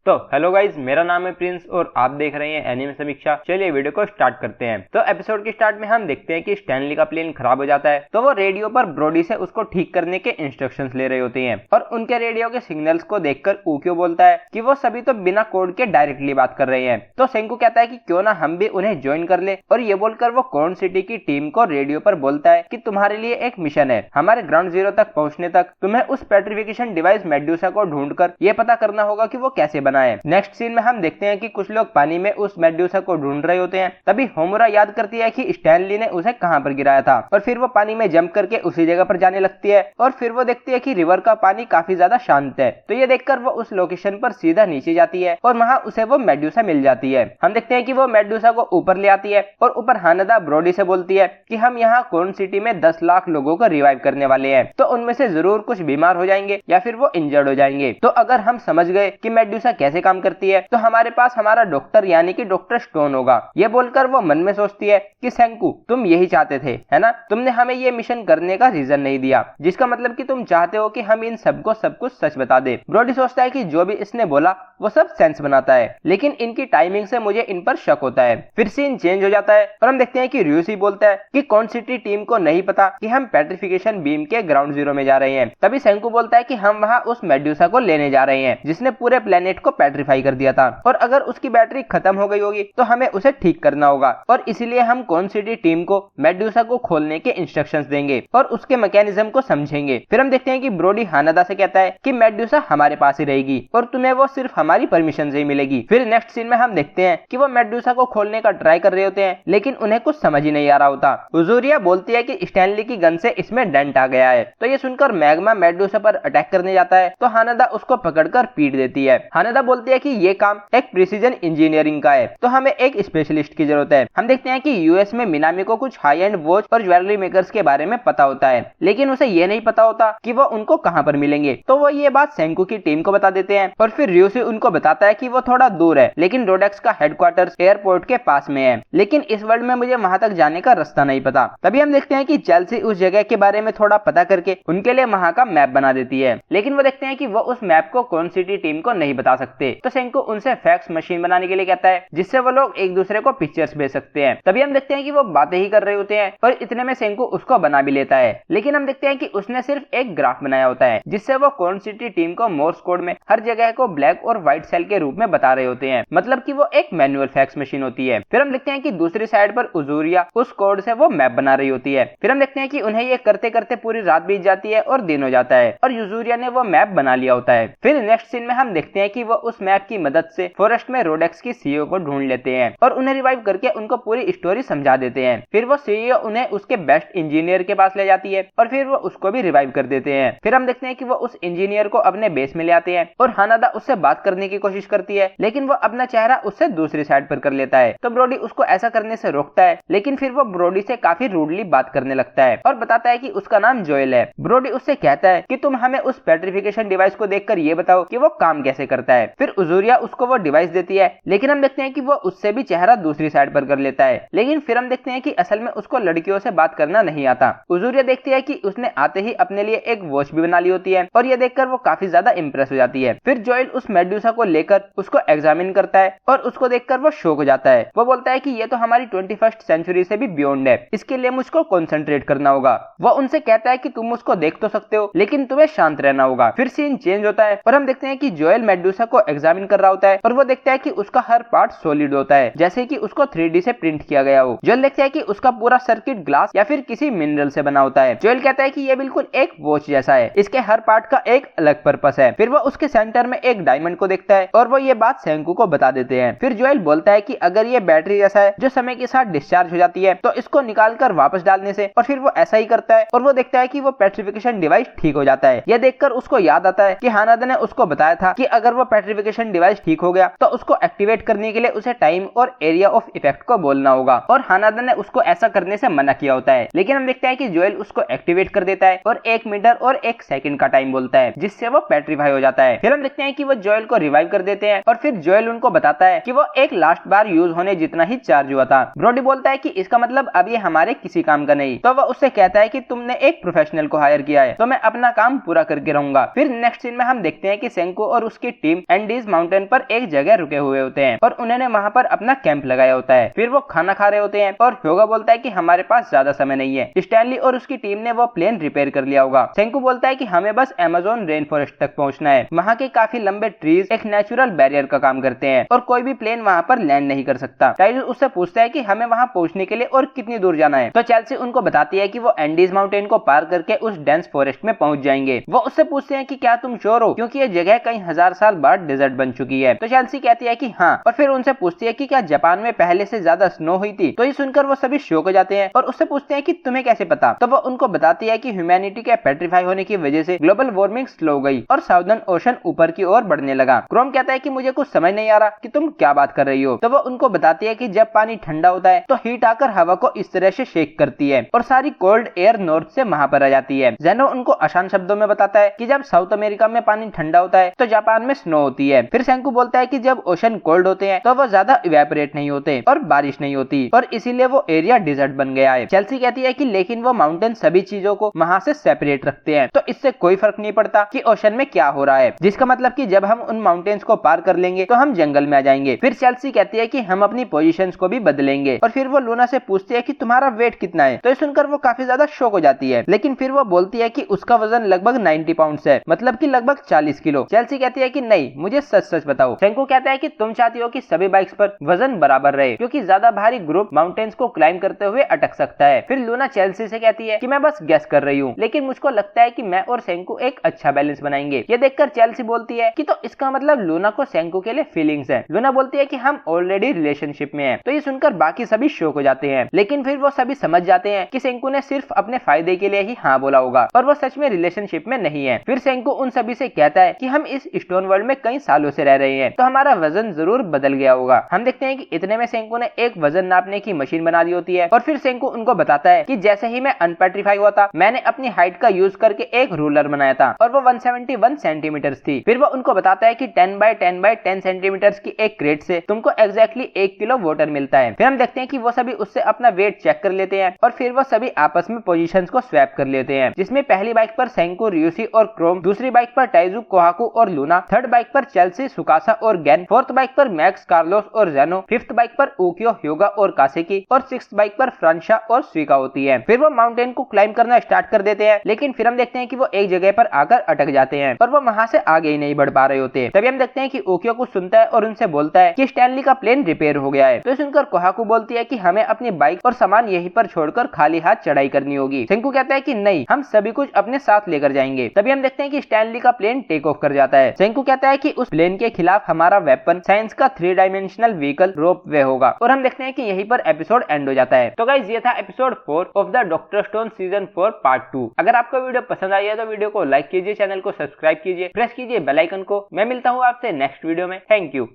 तो hello guys, मेरा नाम है प्रिंस और आप देख रहे हैं एनिमे समीक्षा। चलिए वीडियो को स्टार्ट करते हैं। तो एपिसोड के स्टार्ट में हम देखते हैं कि स्टैनली का प्लेन खराब हो जाता है, तो वो रेडियो पर ब्रोडी से उसको ठीक करने के इंस्ट्रक्शंस ले रहे होते हैं और उनके रेडियो के सिग्नल्स को देखकर ऊक्यो बोलता है कि वो सभी तो बिना कोड के डायरेक्टली बात कर रहे हैं। तो सेंकू कहता है कि क्यों ना हम भी उन्हें ज्वाइन कर ले, और ये बोलकर वो कॉर्न सिटी की टीम को रेडियो पर बोलता है कि तुम्हारे लिए एक मिशन है। हमारे ग्राउंड जीरो तक पहुंचने तक तुम्हें उस पेट्रिफिकेशन डिवाइस मेडुसा को ढूंढकर ये पता करना होगा कि वो कैसे बना है। नेक्स्ट सीन में हम देखते हैं कि कुछ लोग पानी में उस मेडुसा को ढूंढ रहे होते हैं। तभी होमुरा याद करती है कि स्टैनली ने उसे कहां पर गिराया था, और फिर वो पानी में जंप करके उसी जगह पर जाने लगती है। और फिर वो देखती है कि रिवर का पानी काफी ज्यादा शांत है, तो ये देखकर वो उस लोकेशन पर सीधा नीचे जाती है और वहां उसे वो मेडुसा मिल जाती है। हम देखते हैं कि वो मेडुसा को ऊपर ले आती है और ऊपर हानादा ब्रोडी से बोलती है कि हम यहाँ कॉर्न सिटी में 10 लाख लोगों को रिवाइव करने वाले हैं, तो उनमें से जरूर कुछ बीमार हो जाएंगे या फिर वो इंजर्ड हो जाएंगे। तो अगर हम समझ गए कि मेडुसा कैसे काम करती है तो हमारे पास हमारा डॉक्टर यानी कि डॉक्टर स्टोन होगा। ये बोलकर वो मन में सोचती है कि सेंकू, तुम यही चाहते थे है ना, तुमने हमें ये मिशन करने का रीजन नहीं दिया, जिसका मतलब कि तुम चाहते हो कि हम इन सबको सब कुछ सच बता दे। ब्रोडी सोचता है कि जो भी इसने बोला वो सब सेंस बनाता है, लेकिन इनकी टाइमिंग से मुझे इन पर शक होता है। फिर सीन चेंज हो जाता है और हम देखते हैं कि र्यूसी बोलता है कि कॉर्न सिटी टीम को नहीं पता कि हम पेट्रिफिकेशन बीम के ग्राउंड जीरो में जा रहे हैं। तभी सेंकू बोलता है कि हम वहाँ उस मेडुसा को लेने जा रहे हैं जिसने पूरे प्लेनेट को पेट्रीफाई कर दिया था, और अगर उसकी बैटरी खत्म हो गई होगी तो हमें उसे ठीक करना होगा, और इसीलिए हम कॉर्न सिटी टीम को मेडुसा को खोलने के इंस्ट्रक्शंस देंगे और उसके मैकेनिज्म को समझेंगे। फिर हम देखते हैं कि ब्रोडी हानादा से कहता है कि मेडुसा हमारे पास ही रहेगी और तुम्हें वो सिर्फ हमारी परमिशन से ही मिलेगी। फिर नेक्स्ट सीन में हम देखते हैं कि वो मेडुसा को खोलने का ट्राई कर रहे होते हैं, लेकिन उन्हें कुछ समझ ही नहीं आ रहा होता। उजूरिया बोलती है कि स्टैनली की गन से इसमें डेंट आ गया है, तो ये सुनकर मैग्मा मेडुसा पर अटैक करने जाता है, तो हानादा उसको पकड़कर पीट देती है। हानादा बोलती है कि ये काम एक प्रिसीजन इंजीनियरिंग का है, तो हमें एक स्पेशलिस्ट की जरूरत है। हम देखते हैं कि यूएस में मिनामी को कुछ हाई एंड वॉच और ज्वेलरी मेकर्स के बारे में पता होता है, लेकिन उसे ये नहीं पता होता कि वो उनको कहां पर मिलेंगे। तो वो ये बात सेंकू की टीम को बता देते हैं, और फिर र्यूसी उनको बताता है कि वो थोड़ा दूर है, लेकिन रोडेक्स का हेडक्वार्टर्स एयरपोर्ट के पास में है, लेकिन इस वर्ल्ड में मुझे वहां तक जाने का रास्ता नहीं पता। तभी हम देखते हैं कि चेल्सी उस जगह के बारे में थोड़ा पता करके उनके लिए वहां का मैप बना देती है, लेकिन वो देखते हैं कि वो उस मैप को कॉर्न सिटी टीम को नहीं बता सकते। तो सेंकू उनसे फैक्स मशीन बनाने के लिए कहता है, जिससे वो लोग एक दूसरे को पिक्चर्स भेज सकते हैं। तभी हम देखते हैं कि वो बातें ही कर रहे होते हैं और इतने में सेंकू उसको बना भी लेता है, लेकिन हम देखते हैं कि उसने सिर्फ एक ग्राफ बनाया होता है, जिससे वो कॉर्न सिटी टीम को मोर्स कोड में हर जगह को ब्लैक और व्हाइट सेल के रूप में बता रहे होते हैं, मतलब कि वो एक मैनुअल फैक्स मशीन होती है। फिर हम देखते हैं कि दूसरी साइड पर उजूरिया उस कोड से वो मैप बना रही होती है। फिर हम देखते हैं कि उन्हें ये करते करते पूरी रात बीत जाती है और दिन हो जाता है, और यूजुरिया ने वो मैप बना लिया होता है। फिर नेक्स्ट सीन में हम देखते हैं कि वो उस मैप की मदद से फॉरेस्ट में रोडेक्स की सीईओ को ढूंढ लेते हैं और उन्हें रिवाइव करके उनको पूरी स्टोरी समझा देते हैं। फिर वो सीईओ उन्हें उसके बेस्ट इंजीनियर के पास ले जाती है और फिर वो उसको भी रिवाइव कर देते हैं। फिर हम देखते हैं कि वो उस इंजीनियर को अपने बेस में ले आते हैं और हानादा उससे बात करने की कोशिश करती है, लेकिन वो अपना चेहरा उससे दूसरी साइड पर कर लेता है। तो ब्रोडी उसको ऐसा करने से रोकता है, लेकिन फिर वो ब्रोडी से काफी रूडली बात करने लगता है और बताता है कि उसका नाम जोएल है। ब्रोडी उससे कहता है कि तुम हमें उस पेट्रिफिकेशन डिवाइस को देखकर ये बताओ कि वो काम कैसे करता है। फिर उजूरिया उसको वो डिवाइस देती है, लेकिन हम देखते हैं कि वो उससे भी चेहरा दूसरी साइड पर कर लेता है। लेकिन फिर हम देखते हैं कि असल में उसको लड़कियों से बात करना नहीं आता। उजूरिया देखती है कि उसने आते ही अपने लिए एक वॉच भी बना ली होती है, और ये देखकर वो काफी ज्यादा इंप्रेस हो जाती है। फिर जोएल उस मेडुसा को लेकर उसको एग्जामिन करता है और उसको देखकर वो शॉक हो जाता है। वो बोलता है कि ये तो हमारी 21st सेंचुरी से भी बियॉन्ड है, इसके लिए मुझको कंसंट्रेट करना होगा। वो उनसे कहता है कि तुम उसको देख तो सकते हो, लेकिन तुम्हें शांत रहना होगा। फिर सीन चेंज होता है और हम देखते हैं कि जोएल मेडुसा को एग्जामिन कर रहा होता है और वो देखता है कि उसका हर पार्ट सॉलिड होता है, जैसे कि उसको 3D से प्रिंट किया गया हो। जोएल देखता है कि उसका पूरा सर्किट ग्लास या फिर किसी मिनरल से बना होता है। जोएल कहता है कि ये बिल्कुल एक वॉच जैसा है, इसके हर पार्ट का एक अलग पर्पस है। फिर वो उसके सेंटर में एक डायमंड को देखता है और वो ये बात सेंकू को बता देते हैं। फिर जोएल बोलता है कि अगर ये बैटरी जैसा है जो समय के साथ डिस्चार्ज हो जाती है, तो इसको निकाल कर वापस डालने से, और फिर वो ऐसा ही करता है और वो देखता है कि वो पेट्रिफिकेशन डिवाइस ठीक हो जाता है। यह देखकर उसको याद आता है कि हानादा ने उसको बताया था कि अगर वो पेट्रिफिकेशन डिवाइस ठीक हो गया तो उसको एक्टिवेट करने के लिए उसे टाइम और एरिया ऑफ इफेक्ट को बोलना होगा, और हानादा ने उसको ऐसा करने से मना किया होता है। लेकिन हम देखते हैं कि जोएल उसको एक्टिवेट कर देता है और 1 मिनट और 1 सेकंड का टाइम बोलता है, जिससे वो पेट्रीफाई हो जाता है। फिर हम देखते हैं कि वो जोएल को रिवाइव कर देते हैं और फिर जोएल उनको बताता है कि वो एक लास्ट बार यूज होने जितना ही चार्ज हुआ था। ब्रोडी बोलता है कि इसका मतलब अब ये हमारे किसी काम का नहीं। तो वो उससे कहता है कि तुमने एक प्रोफेशनल को हायर किया है, तो मैं अपना काम पूरा करके रहूंगा। फिर नेक्स्ट सीन में हम देखते हैं कि सेंको और उसकी टीम एंडीज माउंटेन पर एक जगह रुके हुए होते हैं और उन्होंने वहाँ पर अपना कैंप लगाया होता है। फिर वो खाना खा रहे होते हैं और ह्योगो बोलता है कि हमारे पास ज्यादा समय नहीं है। स्टैनली और उसकी टीम ने वो प्लेन रिपेयर कर लिया होगा। सेंकू बोलता है कि हमें बस अमेज़न रेन फॉरेस्ट तक पहुंचना है। वहाँ के काफी लंबे ट्रीज एक नेचुरल बैरियर का काम करते हैं और कोई भी प्लेन वहाँ पर लैंड नहीं कर सकता। टाइलर उससे पूछता है कि हमें वहाँ पहुंचने के लिए और कितनी दूर जाना है, तो चेल्सी उनको बताती है कि वो एंडीज माउंटेन को पार करके उस डेंस फॉरेस्ट में पहुंच जाएंगे। वो उससे पूछते हैं कि क्या तुम श्योर हो, क्योंकि ये जगह कई हजार साल बाद डेजर्ट बन चुकी है। तो चेल्सी कहती है कि हाँ, और फिर उनसे पूछती है कि क्या जापान में पहले से ज्यादा स्नो हुई थी। तो ये सुनकर वो सभी शॉक हो जाते हैं और उससे पूछते हैं कि तुम्हें कैसे पता। तो वो उनको बताती है कि ह्यूमैनिटी के पेट्रीफाई होने की वजह से ग्लोबल वार्मिंग स्लो हो गई और साउदर्न ओशन ऊपर की ओर बढ़ने लगा। क्रोम कहता है कि मुझे कुछ समझ नहीं आ रहा कि तुम क्या बात कर रही हो। तो वो उनको बताती है कि जब पानी ठंडा होता है तो हीट आकर हवा को इस तरह से शेक करती है और सारी कोल्ड एयर नॉर्थ से वहां पर आ जाती है। जेनो उनको आसान शब्दों में बताता है कि जब साउथ अमेरिका में पानी ठंडा होता है तो जापान में स्नो होती है। फिर सेंकू बोलता है कि जब ओशन कोल्ड होते हैं तो वो ज्यादा इवेपोरेट नहीं होते और बारिश नहीं होती और इसीलिए वो एरिया डिजर्ट बन गया है। चेल्सी कहती है कि लेकिन वो माउंटेन सभी चीजों को वहां से सेपरेट रखते हैं, तो इससे कोई फर्क नहीं पड़ता कि ओशन में क्या हो रहा है, जिसका मतलब कि जब हम उन माउंटेन्स को पार कर लेंगे तो हम जंगल में आ जाएंगे। फिर चेल्सी कहती है कि हम अपनी पोजीशंस को भी बदलेंगे और फिर वो लूना से पूछती है कि तुम्हारा वेट कितना है। तो ये सुनकर वो काफी ज्यादा शॉक हो जाती है, लेकिन फिर वो बोलती है कि उसका वजन लगभग 90 पाउंड है, मतलब कि लगभग 40 किलो। चेल्सी कहती है कि नहीं, मुझे सच सच बताओ। सेंको कहता है कि तुम चाहती हो कि सभी बाइक्स पर वजन बराबर रहे, क्योंकि ज्यादा भारी ग्रुप माउंटेन्स को क्लाइंब करते हुए अटक सकता है। फिर लूना चेल्सी से कहती है कि मैं बस गेस कर रही हूँ, लेकिन मुझको लगता है कि मैं और सेंको एक अच्छा बैलेंस बनाएंगे। ये देखकर चेल्सी बोलती है कि तो इसका मतलब लूना को सेंको के लिए फीलिंग्स है। लूना बोलती है कि हम ऑलरेडी रिलेशनशिप में हैं। तो ये सुनकर बाकी सभी शॉक हो जाते हैं, लेकिन फिर वो सभी समझ जाते हैं कि सेंको ने सिर्फ अपने फायदे के लिए ही हाँ बोला होगा और वो सच में रिलेशनशिप में नहीं है। फिर सेंको उन सभी से कहता है कि हम इस स्टोन वर्ल्ड में कई सालों से रह रहे हैं, तो हमारा वजन जरूर बदल गया होगा। हम देखते हैं कि इतने में सेंको ने एक वजन नापने की मशीन बना दी होती है और फिर सेंको उनको बताता है कि जैसे ही मैं अनपेट्रीफाई हुआ था, मैंने अपनी हाइट का यूज करके एक रूलर बनाया था और वो 171 सेंटीमीटर थी। फिर वो उनको बताता है कि 10 बाय 10 बाय 10 सेंटीमीटर की एक क्रेट से तुमको एग्जैक्टली 1 किलो वाटर मिलता है। फिर हम देखते हैं कि वो सभी उससे अपना वेट चेक कर लेते हैं और फिर वो सभी आपस में पोजीशंस को स्वैप कर लेते हैं, जिसमें पहली बाइक पर सेंको, रियूसी और क्रोम, दूसरी बाइक पर टाइजू, कोहाकू और लूना, थर्ड बाइक पर चेल्सी, सुकासा और गैन, फोर्थ बाइक पर मैक्स, कार्लोस और जेनो, फिफ्थ बाइक पर उकियो, ह्योगा और कासेकी और सिक्स्थ बाइक पर फ्रांशा और स्विका होती है। फिर वो माउंटेन को क्लाइंब करना स्टार्ट कर देते हैं, लेकिन फिर हम देखते हैं कि वो एक जगह पर आकर अटक जाते हैं और वो वहां से आगे ही नहीं बढ़ पा रहे होते। तभी हम देखते हैं कि उकियो को सुनता है और उनसे बोलता है कि स्टैनली का प्लेन रिपेयर हो गया है। तो सुनकर कोहाकू बोलती है कि हमें अपनी बाइक और सामान यहीं पर छोड़कर खाली हाथ चढ़ाई करनी होगी। सेंकू कहता है कि नहीं, हम सभी कुछ अपने साथ लेकर जाएंगे। तभी हम देखते हैं कि स्टैनली का प्लेन टेक ऑफ कर जाता है। सेंकू कहता है कि उस प्लेन के खिलाफ हमारा वेपन साइंस का 3 डायमेंशनल व्हीकल रोप वे होगा और हम देखते हैं कि यहीं पर एपिसोड एंड हो जाता है। तो गाइस, ये था episode 4 of the doctor stone season 4 part 2। अगर आपको वीडियो पसंद आई है तो वीडियो को लाइक कीजिए, चैनल को सब्सक्राइब कीजिए, प्रेस कीजिए बेल आइकन को। मैं मिलता हूँ आपसे नेक्स्ट वीडियो में। Thank you.